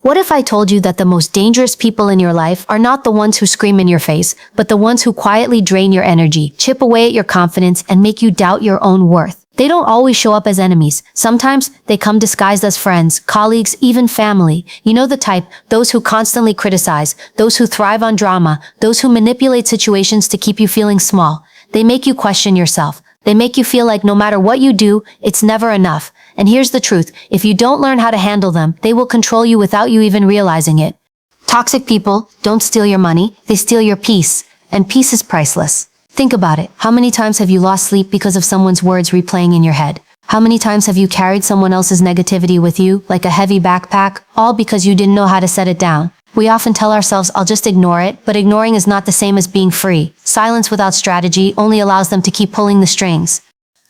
What if I told you that the most dangerous people in your life are not the ones who scream in your face, but the ones who quietly drain your energy, chip away at your confidence, and make you doubt your own worth? They don't always show up as enemies. Sometimes they come disguised as friends, colleagues, even family. You know the type, those who constantly criticize, those who thrive on drama, those who manipulate situations to keep you feeling small. They make you question yourself. They make you feel like no matter what you do, it's never enough. And here's the truth, if you don't learn how to handle them, they will control you without you even realizing it. Toxic people don't steal your money, they steal your peace. And peace is priceless. Think about it. How many times have you lost sleep because of someone's words replaying in your head? How many times have you carried someone else's negativity with you, like a heavy backpack, all because you didn't know how to set it down? We often tell ourselves, I'll just ignore it, but ignoring is not the same as being free. Silence without strategy only allows them to keep pulling the strings.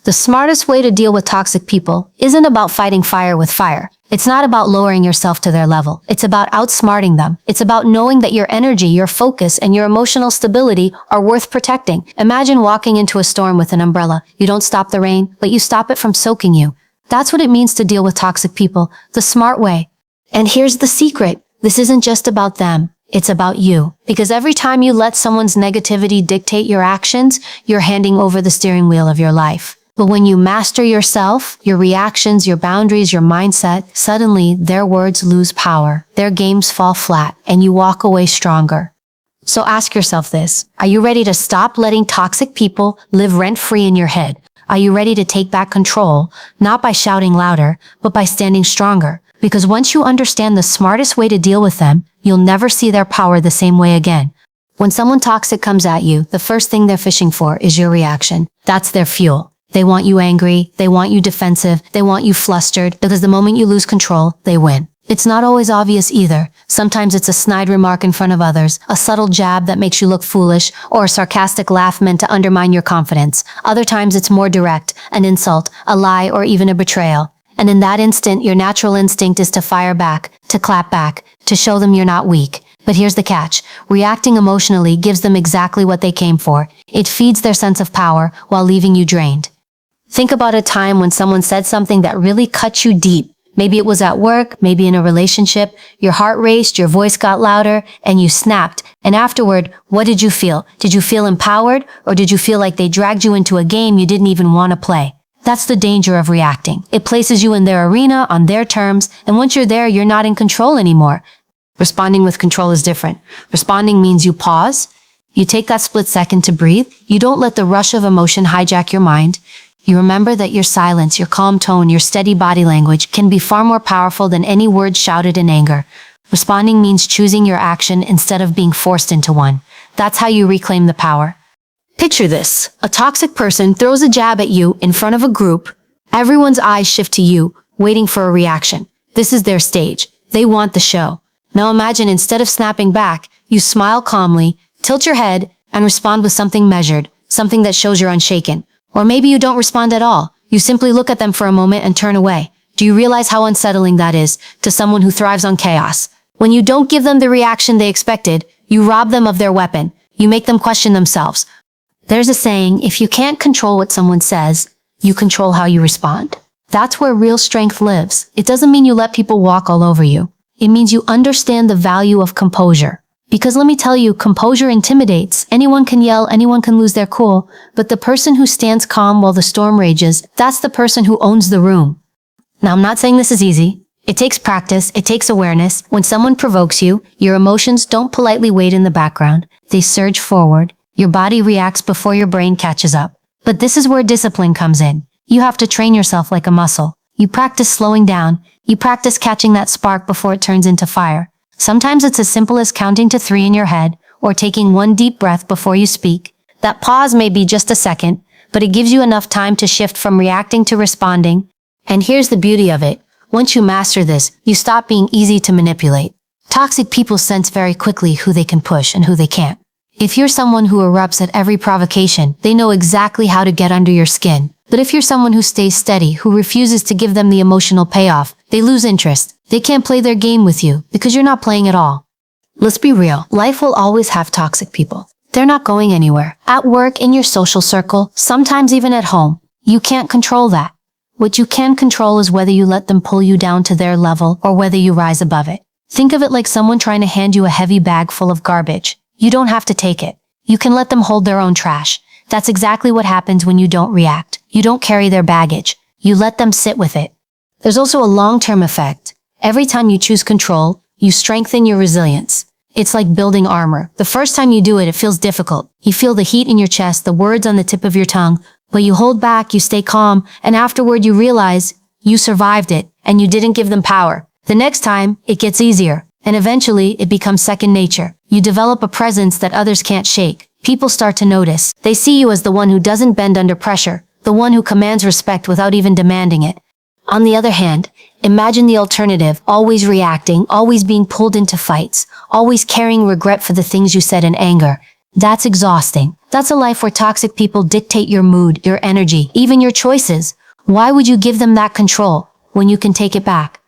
The smartest way to deal with toxic people isn't about fighting fire with fire. It's not about lowering yourself to their level. It's about outsmarting them. It's about knowing that your energy, your focus, and your emotional stability are worth protecting. Imagine walking into a storm with an umbrella. You don't stop the rain, but you stop it from soaking you. That's what it means to deal with toxic people, the smart way. And here's the secret. This isn't just about them. It's about you. Because every time you let someone's negativity dictate your actions, you're handing over the steering wheel of your life. But when you master yourself, your reactions, your boundaries, your mindset, suddenly their words lose power, their games fall flat, and you walk away stronger. So ask yourself this. Are you ready to stop letting toxic people live rent-free in your head? Are you ready to take back control, not by shouting louder, but by standing stronger? Because once you understand the smartest way to deal with them, you'll never see their power the same way again. When someone toxic comes at you, the first thing they're fishing for is your reaction. That's their fuel. They want you angry, they want you defensive, they want you flustered, because the moment you lose control, they win. It's not always obvious either. Sometimes it's a snide remark in front of others, a subtle jab that makes you look foolish, or a sarcastic laugh meant to undermine your confidence. Other times it's more direct, an insult, a lie, or even a betrayal. And in that instant, your natural instinct is to fire back, to clap back, to show them you're not weak. But here's the catch. Reacting emotionally gives them exactly what they came for. It feeds their sense of power while leaving you drained. Think about a time when someone said something that really cut you deep. Maybe it was at work, maybe in a relationship. Your heart raced, your voice got louder, and you snapped. And afterward, what did you feel? Did you feel empowered, or did you feel like they dragged you into a game you didn't even want to play? That's the danger of reacting. It places you in their arena, on their terms, and once you're there, you're not in control anymore. Responding with control is different. Responding means you pause, you take that split second to breathe, you don't let the rush of emotion hijack your mind. You remember that your silence, your calm tone, your steady body language can be far more powerful than any words shouted in anger. Responding means choosing your action instead of being forced into one. That's how you reclaim the power. Picture this. A toxic person throws a jab at you in front of a group. Everyone's eyes shift to you, waiting for a reaction. This is their stage. They want the show. Now imagine instead of snapping back, you smile calmly, tilt your head, and respond with something measured, something that shows you're unshaken. Or maybe you don't respond at all. You simply look at them for a moment and turn away. Do you realize how unsettling that is to someone who thrives on chaos? When you don't give them the reaction they expected, you rob them of their weapon. You make them question themselves. There's a saying, if you can't control what someone says, you control how you respond. That's where real strength lives. It doesn't mean you let people walk all over you. It means you understand the value of composure. Because let me tell you, composure intimidates. Anyone can yell, anyone can lose their cool, but the person who stands calm while the storm rages, that's the person who owns the room. Now, I'm not saying this is easy. It takes practice, it takes awareness. When someone provokes you, your emotions don't politely wait in the background. They surge forward. Your body reacts before your brain catches up. But this is where discipline comes in. You have to train yourself like a muscle. You practice slowing down. You practice catching that spark before it turns into fire. Sometimes it's as simple as counting to 3 in your head, or taking one deep breath before you speak. That pause may be just a second, but it gives you enough time to shift from reacting to responding. And here's the beauty of it. Once you master this, you stop being easy to manipulate. Toxic people sense very quickly who they can push and who they can't. If you're someone who erupts at every provocation, they know exactly how to get under your skin. But if you're someone who stays steady, who refuses to give them the emotional payoff, they lose interest. They can't play their game with you because you're not playing at all. Let's be real. Life will always have toxic people. They're not going anywhere. At work, in your social circle, sometimes even at home. You can't control that. What you can control is whether you let them pull you down to their level or whether you rise above it. Think of it like someone trying to hand you a heavy bag full of garbage. You don't have to take it. You can let them hold their own trash. That's exactly what happens when you don't react. You don't carry their baggage. You let them sit with it. There's also a long-term effect. Every time you choose control, you strengthen your resilience. It's like building armor. The first time you do it, it feels difficult. You feel the heat in your chest, the words on the tip of your tongue, but you hold back, you stay calm, and afterward you realize you survived it, and you didn't give them power. The next time, it gets easier, and eventually it becomes second nature. You develop a presence that others can't shake. People start to notice. They see you as the one who doesn't bend under pressure, the one who commands respect without even demanding it. On the other hand, imagine the alternative, always reacting, always being pulled into fights, always carrying regret for the things you said in anger. That's exhausting. That's a life where toxic people dictate your mood, your energy, even your choices. Why would you give them that control when you can take it back?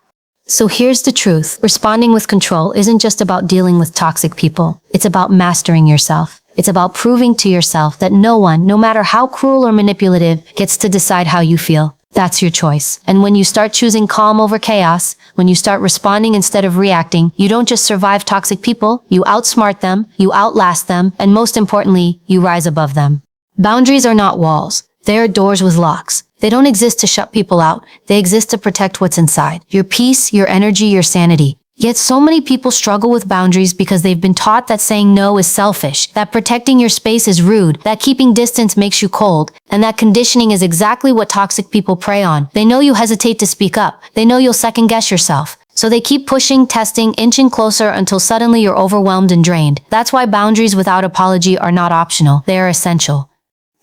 So here's the truth. Responding with control isn't just about dealing with toxic people. It's about mastering yourself. It's about proving to yourself that no one, no matter how cruel or manipulative, gets to decide how you feel. That's your choice. And when you start choosing calm over chaos, when you start responding instead of reacting, you don't just survive toxic people, you outsmart them, you outlast them, and most importantly, you rise above them. Boundaries are not walls. They are doors with locks. They don't exist to shut people out. They exist to protect what's inside. Your peace, your energy, your sanity. Yet so many people struggle with boundaries because they've been taught that saying no is selfish, that protecting your space is rude, that keeping distance makes you cold, and that conditioning is exactly what toxic people prey on. They know you hesitate to speak up. They know you'll second guess yourself. So they keep pushing, testing, inching closer until suddenly you're overwhelmed and drained. That's why boundaries without apology are not optional. They are essential.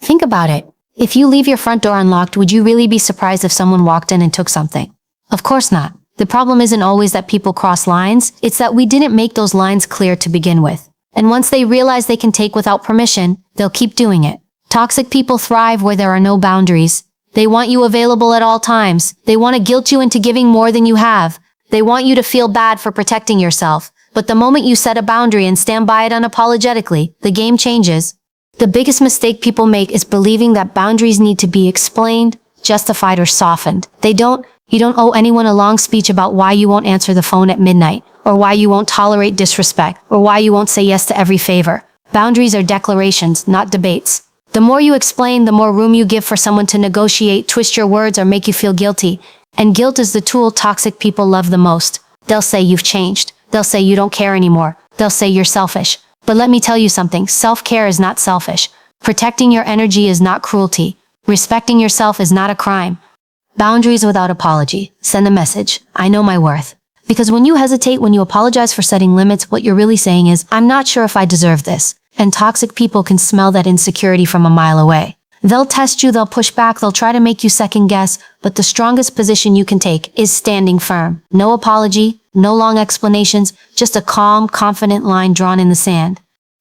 Think about it. If you leave your front door unlocked, would you really be surprised if someone walked in and took something? Of course not. The problem isn't always that people cross lines, it's that we didn't make those lines clear to begin with. And once they realize they can take without permission, they'll keep doing it. Toxic people thrive where there are no boundaries. They want you available at all times. They want to guilt you into giving more than you have. They want you to feel bad for protecting yourself. But the moment you set a boundary and stand by it unapologetically, the game changes. The biggest mistake people make is believing that boundaries need to be explained, justified, or softened. You don't owe anyone a long speech about why you won't answer the phone at midnight, or why you won't tolerate disrespect, or why you won't say yes to every favor. Boundaries are declarations, not debates. The more you explain, the more room you give for someone to negotiate, twist your words, or make you feel guilty. And guilt is the tool toxic people love the most. They'll say you've changed. They'll say you don't care anymore. They'll say you're selfish. But let me tell you something, self-care is not selfish. Protecting your energy is not cruelty. Respecting yourself is not a crime. Boundaries without apology. Send a message. I know my worth. Because when you hesitate, when you apologize for setting limits, what you're really saying is, I'm not sure if I deserve this. And toxic people can smell that insecurity from a mile away. They'll test you, they'll push back, they'll try to make you second guess, but the strongest position you can take is standing firm. No apology, no long explanations, just a calm, confident line drawn in the sand.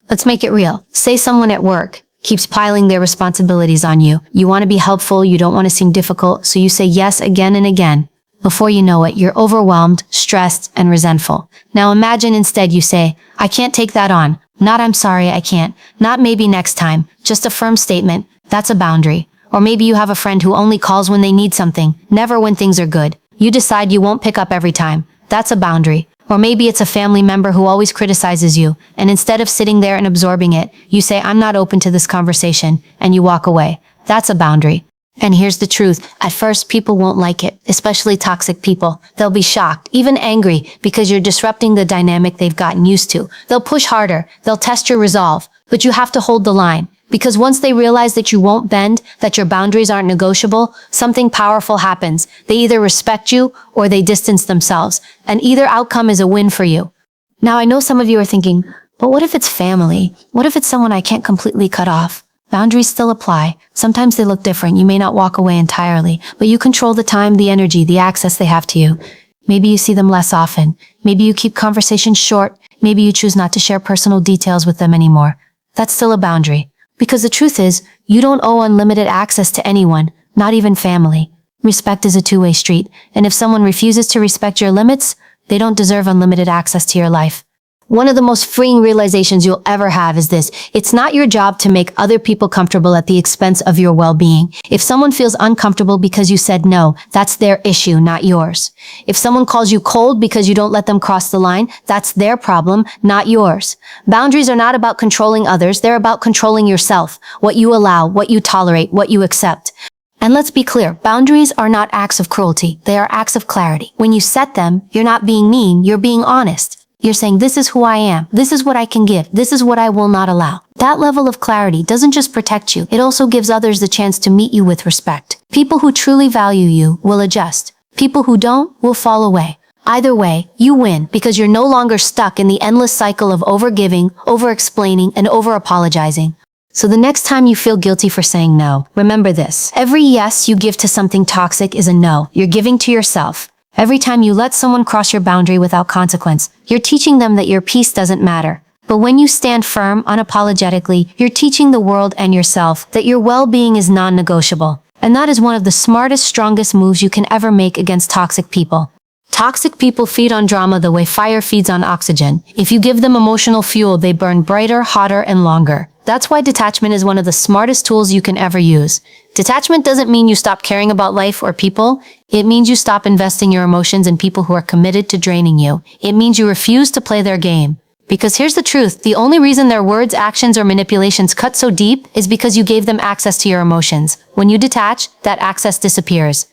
Let's make it real. Say someone at work keeps piling their responsibilities on you. You want to be helpful, you don't want to seem difficult, so you say yes again and again. Before you know it, you're overwhelmed, stressed, and resentful. Now imagine instead you say, I can't take that on. Not I'm sorry, I can't. Not maybe next time. Just a firm statement. That's a boundary. Or maybe you have a friend who only calls when they need something, never when things are good. You decide you won't pick up every time. That's a boundary. Or maybe it's a family member who always criticizes you, and instead of sitting there and absorbing it, you say, I'm not open to this conversation, and you walk away. That's a boundary. And here's the truth. At first, people won't like it, especially toxic people. They'll be shocked, even angry, because you're disrupting the dynamic they've gotten used to. They'll push harder. They'll test your resolve. But you have to hold the line. Because once they realize that you won't bend, that your boundaries aren't negotiable, something powerful happens. They either respect you or they distance themselves. And either outcome is a win for you. Now, I know some of you are thinking, but what if it's family? What if it's someone I can't completely cut off? Boundaries still apply. Sometimes they look different. You may not walk away entirely, but you control the time, the energy, the access they have to you. Maybe you see them less often. Maybe you keep conversations short. Maybe you choose not to share personal details with them anymore. That's still a boundary. Because the truth is, you don't owe unlimited access to anyone, not even family. Respect is a two-way street, and if someone refuses to respect your limits, they don't deserve unlimited access to your life. One of the most freeing realizations you'll ever have is this: it's not your job to make other people comfortable at the expense of your well-being. If someone feels uncomfortable because you said no, that's their issue, not yours. If someone calls you cold because you don't let them cross the line, that's their problem, not yours. Boundaries are not about controlling others, they're about controlling yourself, what you allow, what you tolerate, what you accept. And let's be clear, boundaries are not acts of cruelty, they are acts of clarity. When you set them, you're not being mean, you're being honest. You're saying, this is who I am, this is what I can give, this is what I will not allow. That level of clarity doesn't just protect you, it also gives others the chance to meet you with respect. People who truly value you will adjust. People who don't will fall away. Either way, you win because you're no longer stuck in the endless cycle of overgiving, over-explaining, and over-apologizing. So the next time you feel guilty for saying no, remember this: every yes you give to something toxic is a no you're giving to yourself. Every time you let someone cross your boundary without consequence, you're teaching them that your peace doesn't matter. But when you stand firm, unapologetically, you're teaching the world and yourself that your well-being is non-negotiable. And that is one of the smartest, strongest moves you can ever make against toxic people. Toxic people feed on drama the way fire feeds on oxygen. If you give them emotional fuel, they burn brighter, hotter, and longer. That's why detachment is one of the smartest tools you can ever use. Detachment doesn't mean you stop caring about life or people. It means you stop investing your emotions in people who are committed to draining you. It means you refuse to play their game. Because here's the truth, the only reason their words, actions, or manipulations cut so deep is because you gave them access to your emotions. When you detach, that access disappears.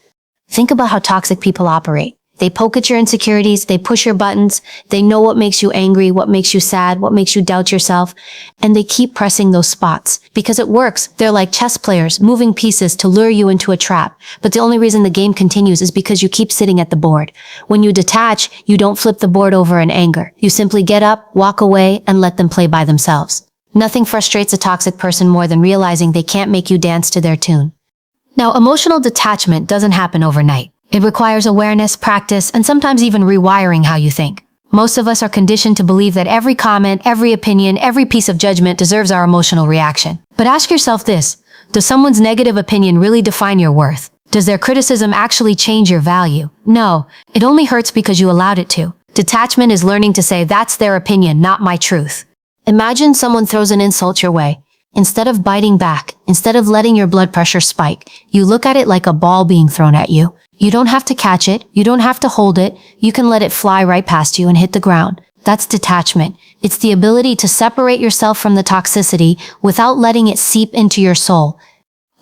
Think about how toxic people operate. They poke at your insecurities, they push your buttons, they know what makes you angry, what makes you sad, what makes you doubt yourself, and they keep pressing those spots. Because it works, they're like chess players, moving pieces to lure you into a trap. But the only reason the game continues is because you keep sitting at the board. When you detach, you don't flip the board over in anger. You simply get up, walk away, and let them play by themselves. Nothing frustrates a toxic person more than realizing they can't make you dance to their tune. Now, emotional detachment doesn't happen overnight. It requires awareness, practice, and sometimes even rewiring how you think. Most of us are conditioned to believe that every comment, every opinion, every piece of judgment deserves our emotional reaction. But ask yourself this: does someone's negative opinion really define your worth? Does their criticism actually change your value? No, it only hurts because you allowed it to. Detachment is learning to say, that's their opinion, not my truth. Imagine someone throws an insult your way. Instead of biting back, instead of letting your blood pressure spike, you look at it like a ball being thrown at you. You don't have to catch it, you don't have to hold it, you can let it fly right past you and hit the ground. That's detachment. It's the ability to separate yourself from the toxicity without letting it seep into your soul.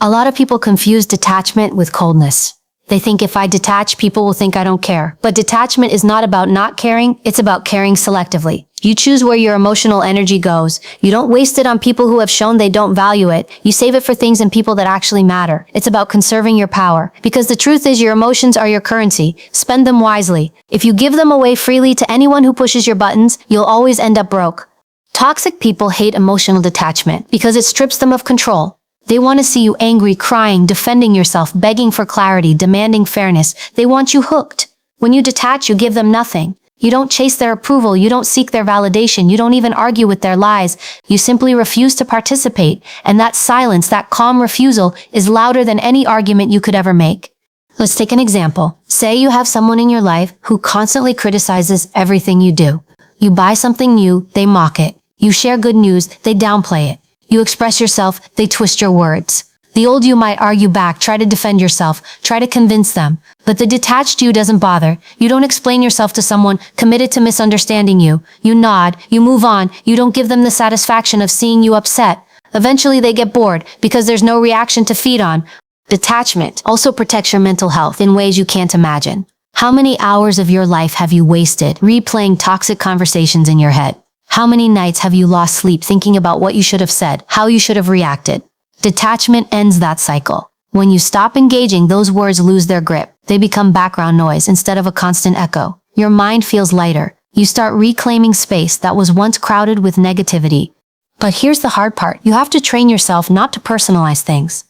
A lot of people confuse detachment with coldness. They think if I detach, people will think I don't care. But detachment is not about not caring, it's about caring selectively. You choose where your emotional energy goes. You don't waste it on people who have shown they don't value it. You save it for things and people that actually matter. It's about conserving your power. Because the truth is, your emotions are your currency. Spend them wisely. If you give them away freely to anyone who pushes your buttons, you'll always end up broke. Toxic people hate emotional detachment because it strips them of control. They want to see you angry, crying, defending yourself, begging for clarity, demanding fairness. They want you hooked. When you detach, you give them nothing. You don't chase their approval, you don't seek their validation, you don't even argue with their lies. You simply refuse to participate, and that silence, that calm refusal, is louder than any argument you could ever make. Let's take an example. Say you have someone in your life who constantly criticizes everything you do. You buy something new, they mock it. You share good news, they downplay it. You express yourself, they twist your words. The old you might argue back, try to defend yourself, try to convince them. But the detached you doesn't bother. You don't explain yourself to someone committed to misunderstanding you. You nod, you move on, you don't give them the satisfaction of seeing you upset. Eventually they get bored because there's no reaction to feed on. Detachment also protects your mental health in ways you can't imagine. How many hours of your life have you wasted replaying toxic conversations in your head? How many nights have you lost sleep thinking about what you should have said, how you should have reacted? Detachment ends that cycle. When you stop engaging, those words lose their grip. They become background noise instead of a constant echo. Your mind feels lighter. You start reclaiming space that was once crowded with negativity. But here's the hard part. You have to train yourself not to personalize things.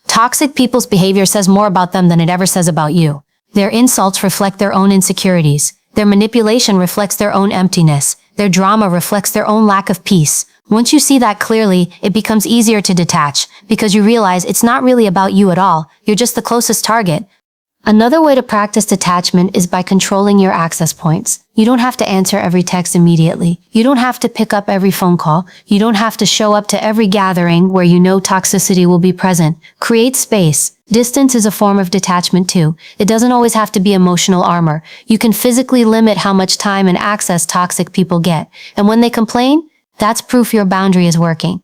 Toxic people's behavior says more about them than it ever says about you. Their insults reflect their own insecurities. Their manipulation reflects their own emptiness. Their drama reflects their own lack of peace. Once you see that clearly, it becomes easier to detach, because you realize it's not really about you at all, you're just the closest target. Another way to practice detachment is by controlling your access points. You don't have to answer every text immediately. You don't have to pick up every phone call. You don't have to show up to every gathering where you know toxicity will be present. Create space. Distance is a form of detachment too. It doesn't always have to be emotional armor. You can physically limit how much time and access toxic people get. And when they complain, that's proof your boundary is working.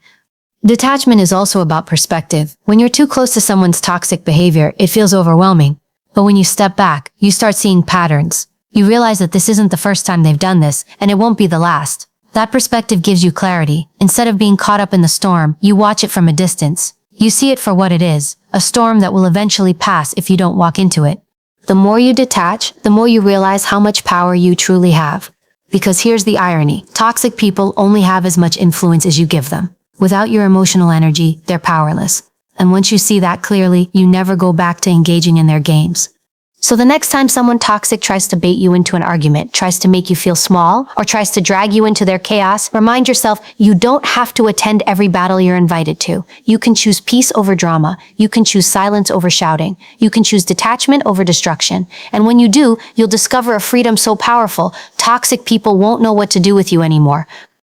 Detachment is also about perspective. When you're too close to someone's toxic behavior, it feels overwhelming. But when you step back, you start seeing patterns. You realize that this isn't the first time they've done this, and it won't be the last. That perspective gives you clarity. Instead of being caught up in the storm, you watch it from a distance. You see it for what it is, a storm that will eventually pass if you don't walk into it. The more you detach, the more you realize how much power you truly have. Because here's the irony. Toxic people only have as much influence as you give them. Without your emotional energy, they're powerless. And once you see that clearly, you never go back to engaging in their games. So the next time someone toxic tries to bait you into an argument, tries to make you feel small, or tries to drag you into their chaos, remind yourself you don't have to attend every battle you're invited to. You can choose peace over drama. You can choose silence over shouting. You can choose detachment over destruction. And when you do, you'll discover a freedom so powerful, toxic people won't know what to do with you anymore.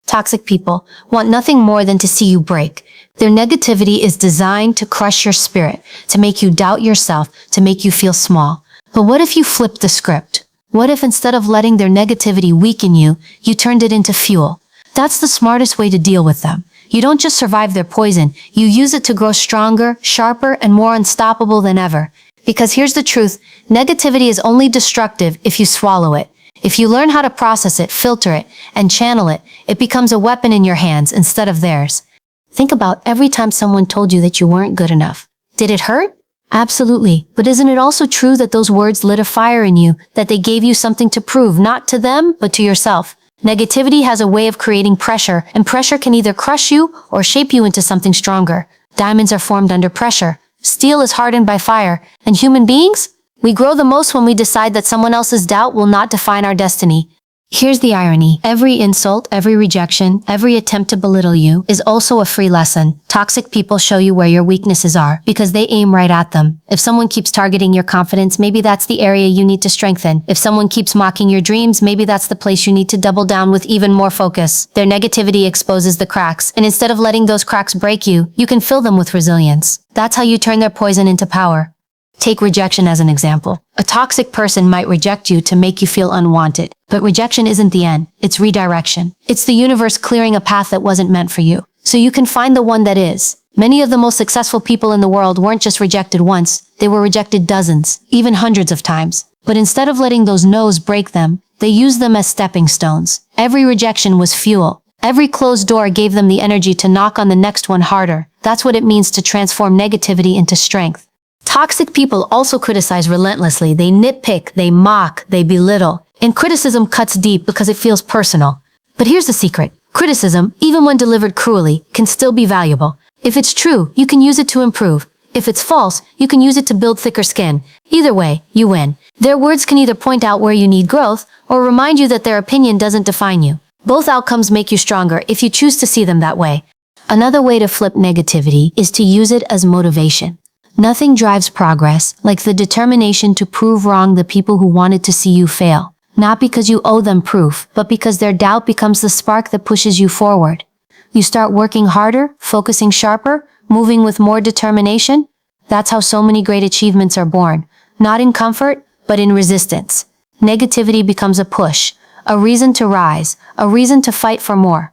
Toxic people want nothing more than to see you break. Their negativity is designed to crush your spirit, to make you doubt yourself, to make you feel small. But what if you flipped the script? What if instead of letting their negativity weaken you, you turned it into fuel? That's the smartest way to deal with them. You don't just survive their poison, you use it to grow stronger, sharper, and more unstoppable than ever. Because here's the truth, negativity is only destructive if you swallow it. If you learn how to process it, filter it, and channel it, it becomes a weapon in your hands instead of theirs. Think about every time someone told you that you weren't good enough. Did it hurt? Absolutely. But isn't it also true that those words lit a fire in you, that they gave you something to prove, not to them, but to yourself? Negativity has a way of creating pressure, and pressure can either crush you or shape you into something stronger. Diamonds are formed under pressure. Steel is hardened by fire. And human beings? We grow the most when we decide that someone else's doubt will not define our destiny. Here's the irony. Every insult, every rejection, every attempt to belittle you is also a free lesson. Toxic people show you where your weaknesses are because they aim right at them. If someone keeps targeting your confidence, maybe that's the area you need to strengthen. If someone keeps mocking your dreams, maybe that's the place you need to double down with even more focus. Their negativity exposes the cracks, and instead of letting those cracks break you, you can fill them with resilience. That's how you turn their poison into power. Take rejection as an example. A toxic person might reject you to make you feel unwanted. But rejection isn't the end. It's redirection. It's the universe clearing a path that wasn't meant for you, so you can find the one that is. Many of the most successful people in the world weren't just rejected once. They were rejected dozens, even hundreds of times. But instead of letting those no's break them, they used them as stepping stones. Every rejection was fuel. Every closed door gave them the energy to knock on the next one harder. That's what it means to transform negativity into strength. Toxic people also criticize relentlessly. They nitpick, they mock, they belittle. And criticism cuts deep because it feels personal. But here's the secret. Criticism, even when delivered cruelly, can still be valuable. If it's true, you can use it to improve. If it's false, you can use it to build thicker skin. Either way, you win. Their words can either point out where you need growth or remind you that their opinion doesn't define you. Both outcomes make you stronger if you choose to see them that way. Another way to flip negativity is to use it as motivation. Nothing drives progress like the determination to prove wrong the people who wanted to see you fail. Not because you owe them proof, but because their doubt becomes the spark that pushes you forward. You start working harder, focusing sharper, moving with more determination. That's how so many great achievements are born. Not in comfort, but in resistance. Negativity becomes a push, a reason to rise, a reason to fight for more.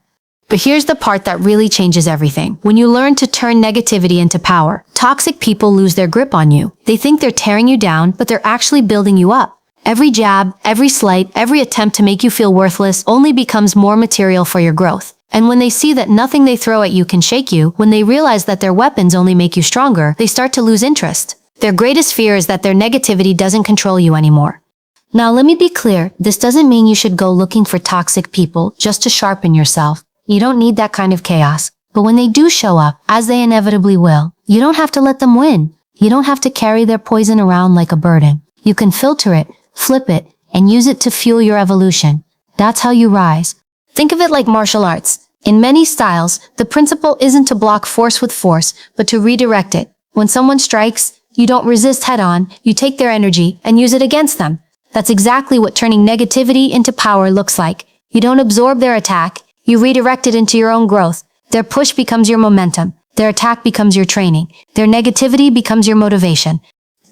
But here's the part that really changes everything. When you learn to turn negativity into power, toxic people lose their grip on you. They think they're tearing you down, but they're actually building you up. Every jab, every slight, every attempt to make you feel worthless only becomes more material for your growth. And when they see that nothing they throw at you can shake you, when they realize that their weapons only make you stronger, they start to lose interest. Their greatest fear is that their negativity doesn't control you anymore. Now let me be clear, this doesn't mean you should go looking for toxic people just to sharpen yourself. You don't need that kind of chaos. But when they do show up, as they inevitably will, you don't have to let them win. You don't have to carry their poison around like a burden. You can filter it, flip it, and use it to fuel your evolution. That's how you rise. Think of it like martial arts. In many styles, the principle isn't to block force with force, but to redirect it. When someone strikes, you don't resist head-on, you take their energy and use it against them. That's exactly what turning negativity into power looks like. You don't absorb their attack, you redirect it into your own growth. Their push becomes your momentum. Their attack becomes your training. Their negativity becomes your motivation.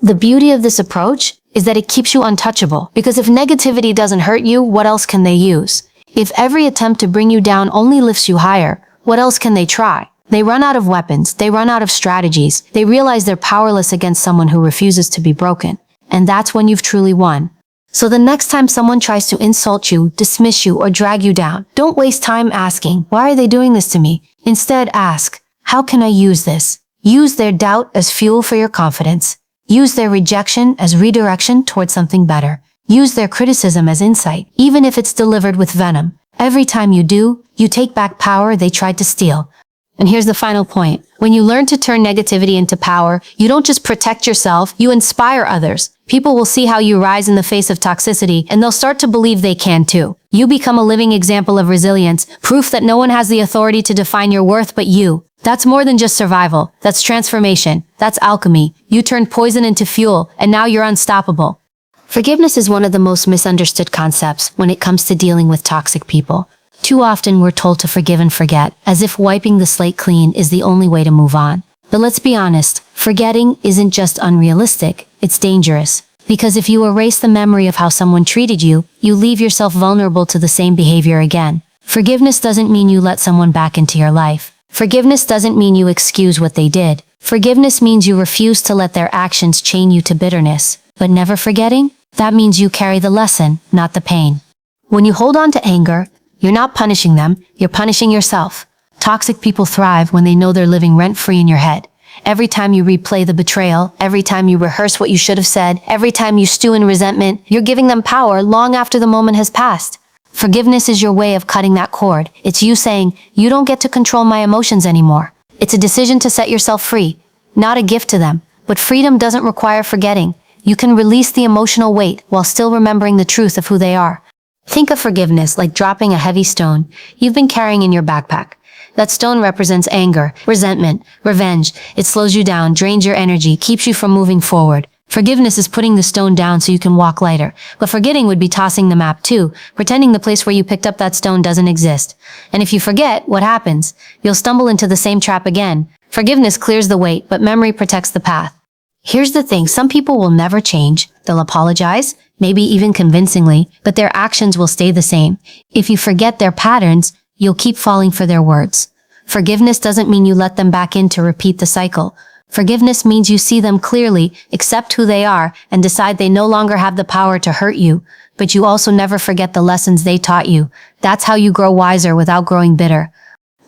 The beauty of this approach is that it keeps you untouchable, because if negativity doesn't hurt you, what else can they use? If every attempt to bring you down only lifts you higher, what else can they try? They run out of weapons, they run out of strategies, they realize they're powerless against someone who refuses to be broken. And that's when you've truly won. So the next time someone tries to insult you, dismiss you, or drag you down, don't waste time asking, why are they doing this to me? Instead, ask, how can I use this? Use their doubt as fuel for your confidence. Use their rejection as redirection towards something better. Use their criticism as insight, even if it's delivered with venom. Every time you do, you take back power they tried to steal. And here's the final point. When you learn to turn negativity into power, you don't just protect yourself, you inspire others. People will see how you rise in the face of toxicity, and they'll start to believe they can too. You become a living example of resilience, proof that no one has the authority to define your worth but you. That's more than just survival. That's transformation. That's alchemy. You turned poison into fuel, and now you're unstoppable. Forgiveness is one of the most misunderstood concepts when it comes to dealing with toxic people. Too often we're told to forgive and forget, as if wiping the slate clean is the only way to move on. But let's be honest, forgetting isn't just unrealistic, it's dangerous. Because if you erase the memory of how someone treated you, you leave yourself vulnerable to the same behavior again. Forgiveness doesn't mean you let someone back into your life. Forgiveness doesn't mean you excuse what they did. Forgiveness means you refuse to let their actions chain you to bitterness. But never forgetting? That means you carry the lesson, not the pain. When you hold on to anger, you're not punishing them, you're punishing yourself. Toxic people thrive when they know they're living rent-free in your head. Every time you replay the betrayal, every time you rehearse what you should have said, every time you stew in resentment, you're giving them power long after the moment has passed. Forgiveness is your way of cutting that cord. It's you saying, you don't get to control my emotions anymore. It's a decision to set yourself free, not a gift to them. But freedom doesn't require forgetting. You can release the emotional weight while still remembering the truth of who they are. Think of forgiveness like dropping a heavy stone you've been carrying in your backpack. That stone represents anger, resentment, revenge. It slows you down, drains your energy, keeps you from moving forward. Forgiveness is putting the stone down so you can walk lighter. But forgetting would be tossing the map too, pretending the place where you picked up that stone doesn't exist. And if you forget, what happens? You'll stumble into the same trap again. Forgiveness clears the weight, but memory protects the path. Here's the thing, some people will never change. They'll apologize, maybe even convincingly, but their actions will stay the same. If you forget their patterns, you'll keep falling for their words. Forgiveness doesn't mean you let them back in to repeat the cycle. Forgiveness means you see them clearly, accept who they are, and decide they no longer have the power to hurt you. But you also never forget the lessons they taught you. That's how you grow wiser without growing bitter.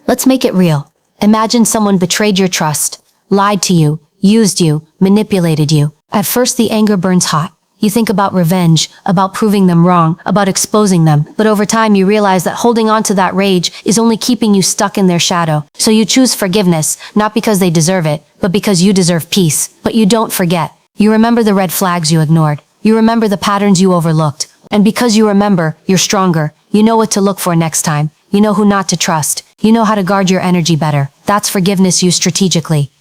Let's make it real. Imagine someone betrayed your trust, lied to you, used you, manipulated you. At first the anger burns hot. You think about revenge, about proving them wrong, about exposing them. But over time you realize that holding on to that rage is only keeping you stuck in their shadow. So you choose forgiveness, not because they deserve it, but because you deserve peace. But you don't forget. You remember the red flags you ignored. You remember the patterns you overlooked. And because you remember, you're stronger. You know what to look for next time. You know who not to trust. You know how to guard your energy better. That's forgiveness used strategically.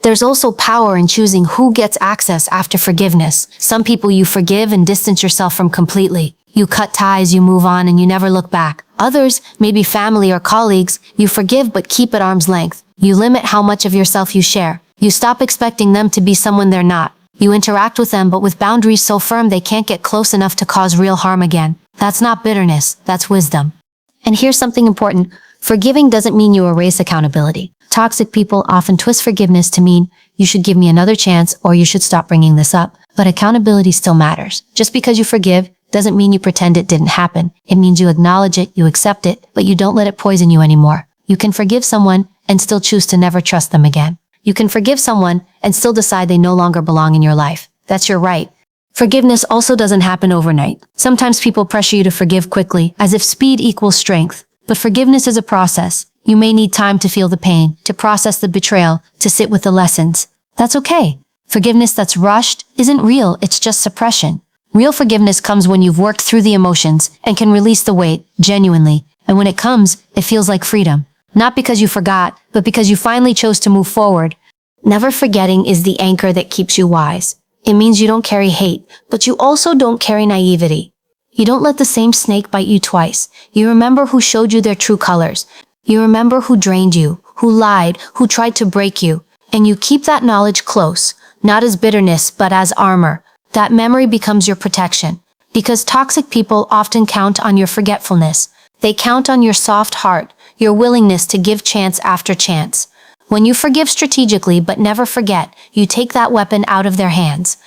There's also power in choosing who gets access after forgiveness. Some people you forgive and distance yourself from completely. You cut ties, you move on, and you never look back. Others, maybe family or colleagues, you forgive but keep at arm's length. You limit how much of yourself you share. You stop expecting them to be someone they're not. You interact with them but with boundaries so firm they can't get close enough to cause real harm again. That's not bitterness, that's wisdom. And here's something important. Forgiving doesn't mean you erase accountability. Toxic people often twist forgiveness to mean, you should give me another chance or you should stop bringing this up. But accountability still matters. Just because you forgive doesn't mean you pretend it didn't happen. It means you acknowledge it, you accept it, but you don't let it poison you anymore. You can forgive someone and still choose to never trust them again. You can forgive someone and still decide they no longer belong in your life. That's your right. Forgiveness also doesn't happen overnight. Sometimes people pressure you to forgive quickly, as if speed equals strength. But forgiveness is a process. You may need time to feel the pain, to process the betrayal, to sit with the lessons. That's okay. Forgiveness that's rushed isn't real, it's just suppression. Real forgiveness comes when you've worked through the emotions and can release the weight, genuinely. And when it comes, it feels like freedom. Not because you forgot, but because you finally chose to move forward. Never forgetting is the anchor that keeps you wise. It means you don't carry hate, but you also don't carry naivety. You don't let the same snake bite you twice. You remember who showed you their true colors. You remember who drained you, who lied, who tried to break you. And you keep that knowledge close, not as bitterness, but as armor. That memory becomes your protection. Because toxic people often count on your forgetfulness. They count on your soft heart, your willingness to give chance after chance. When you forgive strategically but never forget, you take that weapon out of their hands.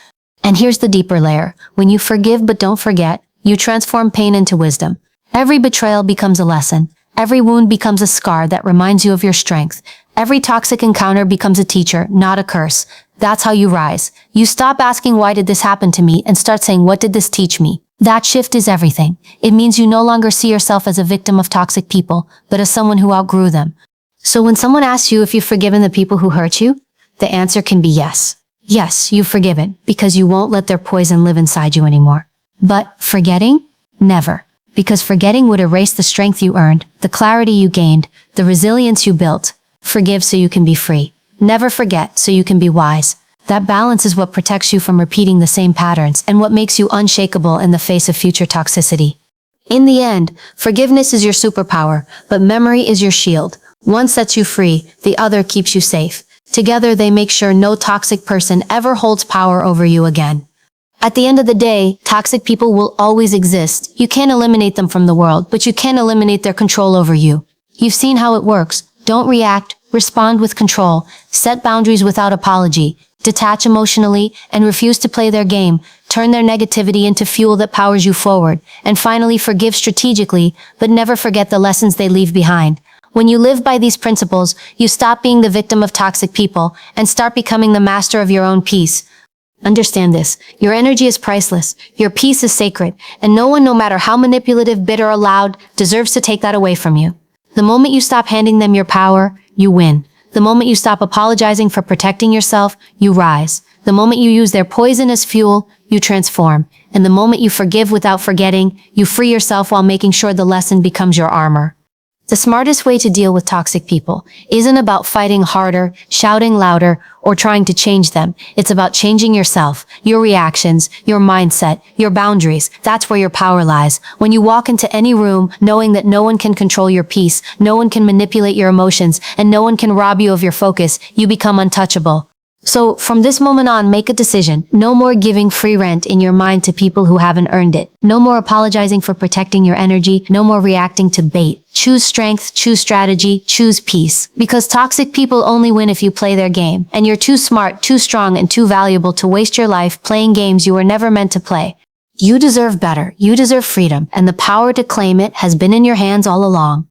And here's the deeper layer. When you forgive but don't forget, you transform pain into wisdom. Every betrayal becomes a lesson. Every wound becomes a scar that reminds you of your strength. Every toxic encounter becomes a teacher, not a curse. That's how you rise. You stop asking, why did this happen to me, and start saying, what did this teach me? That shift is everything. It means you no longer see yourself as a victim of toxic people, but as someone who outgrew them. So when someone asks you if you've forgiven the people who hurt you, the answer can be yes. Yes, you've forgiven, because you won't let their poison live inside you anymore. But forgetting? Never. Because forgetting would erase the strength you earned, the clarity you gained, the resilience you built. Forgive so you can be free. Never forget so you can be wise. That balance is what protects you from repeating the same patterns and what makes you unshakable in the face of future toxicity. In the end, forgiveness is your superpower, but memory is your shield. One sets you free, the other keeps you safe. Together they make sure no toxic person ever holds power over you again. At the end of the day, toxic people will always exist. You can't eliminate them from the world, but you can eliminate their control over you. You've seen how it works. Don't react, respond with control, set boundaries without apology, detach emotionally, and refuse to play their game. Turn their negativity into fuel that powers you forward. And finally, forgive strategically, but never forget the lessons they leave behind. When you live by these principles, you stop being the victim of toxic people and start becoming the master of your own peace. Understand this. Your energy is priceless. Your peace is sacred. And no one, no matter how manipulative, bitter, or loud, deserves to take that away from you. The moment you stop handing them your power, you win. The moment you stop apologizing for protecting yourself, you rise. The moment you use their poison as fuel, you transform. And the moment you forgive without forgetting, you free yourself while making sure the lesson becomes your armor. The smartest way to deal with toxic people isn't about fighting harder, shouting louder, or trying to change them. It's about changing yourself, your reactions, your mindset, your boundaries. That's where your power lies. When you walk into any room, knowing that no one can control your peace, no one can manipulate your emotions, and no one can rob you of your focus, you become untouchable. So, from this moment on, make a decision. No more giving free rent in your mind to people who haven't earned it. No more apologizing for protecting your energy. No more reacting to bait. Choose strength, choose strategy, choose peace. Because toxic people only win if you play their game. And you're too smart, too strong, and too valuable to waste your life playing games you were never meant to play. You deserve better. You deserve freedom. And the power to claim it has been in your hands all along.